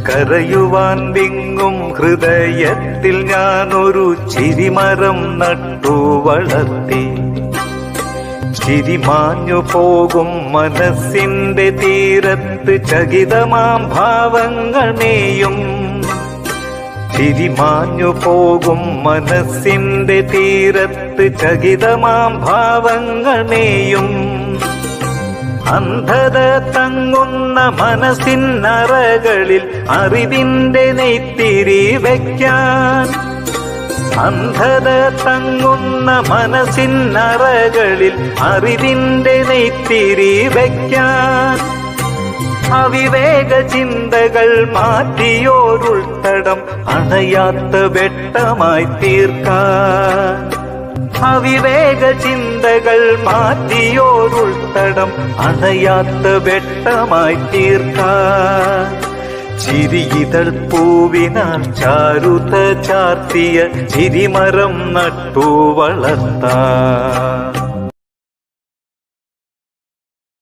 കരയുവാൻ വിങ്ങും ഹൃദയത്തിൽ ഞാനൊരു ചിരിമരം നട്ടു വളർത്തി. ചിരിമാഞ്ഞു പോകും മനസ്സിന്റെ തീരത്ത് ചകിതമാം ഭാവങ്ങൾ മേയും. ചിരിമാഞ്ഞു പോകും മനസ്സിന്റെ തീരത്ത് ചകിതമാം ഭാവങ്ങൾ മേയും. അന്ധത തങ്ങുന്ന മനസ്സിനറകളിൽ അറിവിന്റെ നെയ്ത്തിരി വയ്ക്കാൻ. അന്ധത തങ്ങുന്ന മനസ്സിനറകളിൽ അറിവിന്റെ നെയ്ത്തിരി വയ്ക്കാൻ. അവിവേക ചിന്തകൾ മാറ്റിയോരുൾത്തടം അണയാത്ത വെട്ടമായി തീർക്കാൻ. അവിവേക ചിന്തകൾ മാറ്റിയോരുൾത്തടം അണയാത്ത വെട്ടമായി തീർക്കാൻ. ചിരിയിതൾ പൂവിനാൽ ചാരുത ചാർത്തിയ ചിരിമരം നട്ടു വളർത്താൻ.